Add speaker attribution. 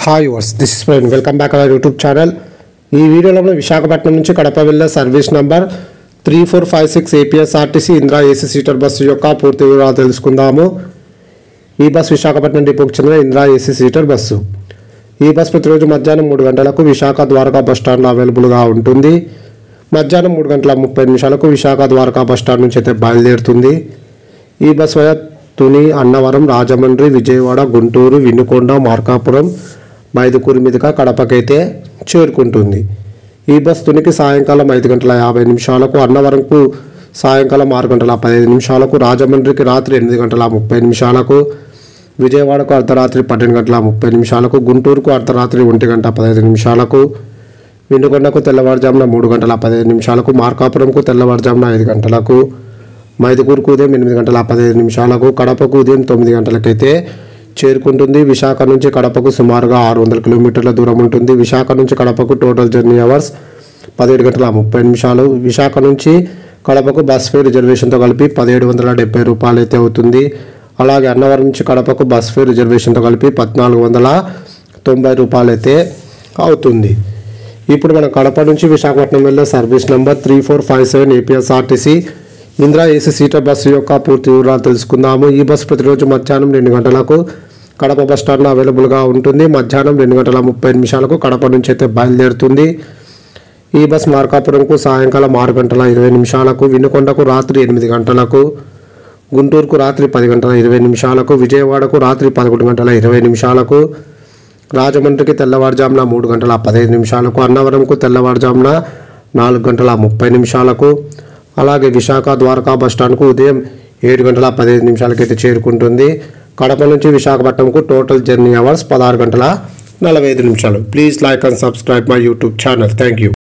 Speaker 1: Hi viewers this is Praveen welcome back our YouTube channel. ఈ వీడియోలో మనం విశాఖపట్నం నుంచి కడప వెళ్ళే service number 3456 APSRTC Indira AC seater bus యొక్క పూర్తి వివరాలు తెలుసుకుందాము. ఈ బస్ విశాఖపట్నం డిపోకి చెందిన ఇందిరా ఏసీ సీటర్ బస్సు. ఈ బస్ ప్రతిరోజు మధ్యాహ్నం 3 గంటలకు విశాఖ ద్వారకా బస్ స్టాండ్లో అవైలబుల్గా ఉంటుంది. మధ్యాహ్నం 3:30 విశాఖ ద్వారకా బస్ స్టాండ్ నుంచి అయితే బయలుదేరుతుంది. ఈ బస్ వయా తుని, అన్నవరం, రాజమండ్రి, విజయవాడ, గుంటూరు, వినుకొండ, మార్కాపురం, మైదుకూరు మీదుగా కడపకైతే చేరుకుంటుంది. ఈ బస్ తునికి సాయంకాలం 5:50, అన్నవరంకు సాయంకాలం 6:15, రాజమండ్రికి రాత్రి 8:30, విజయవాడకు అర్ధరాత్రి 12:30, గుంటూరుకు అర్ధరాత్రి 1:15, వినుకొండకు తెల్లవారుజామున 3:15, మార్కాపురంకు తెల్లవారుజామున 5 గంటలకు, మైదుకూరుకు ఉదయం 8:15, కడపకు ఉదయం 9 గంటలకైతే చేరుకుంటుంది. విశాఖ నుంచి కడపకు సుమారుగా 600 కిలోమీటర్ల దూరం ఉంటుంది. విశాఖ నుంచి కడపకు టోటల్ జర్నీ అవర్స్ 17:30. విశాఖ నుంచి కడపకు బస్ ఫేర్ రిజర్వేషన్తో కలిపి 1770 రూపాయలు అయితే అవుతుంది. అలాగే అన్నవరం నుంచి కడపకు బస్ ఫేర్ రిజర్వేషన్తో కలిపి 1490 రూపాయలు అయితే అవుతుంది. ఇప్పుడు మనం కడప నుంచి విశాఖపట్నం వెళ్ళే service number 3457 APSRTC Indira AC seater bus యొక్క పూర్తి వివరాలు తెలుసుకుందాము. ఈ బస్సు ప్రతిరోజు మధ్యాహ్నం 2 గంటలకు కడప బస్ స్టాండ్లో అవైలబుల్గా ఉంటుంది. మధ్యాహ్నం 2:30 కడప నుంచి అయితే బయలుదేరుతుంది. ఈ బస్ మార్కాపురంకు సాయంకాలం 6:20, వినుకొండకు రాత్రి 8 గంటలకు, గుంటూరుకు రాత్రి 10:20, విజయవాడకు రాత్రి 11:20, రాజమండ్రికి తెల్లవారుజామున 3:15, అన్నవరంకు తెల్లవారుజామున 4:30, అలాగే విశాఖ ద్వారకా బస్ స్టాండ్కు ఉదయం 7:15 అయితే చేరుకుంటుంది. కడప నుంచి విశాఖపట్నంకు total journey hours 16:45. Please like and subscribe my YouTube channel. Thank you.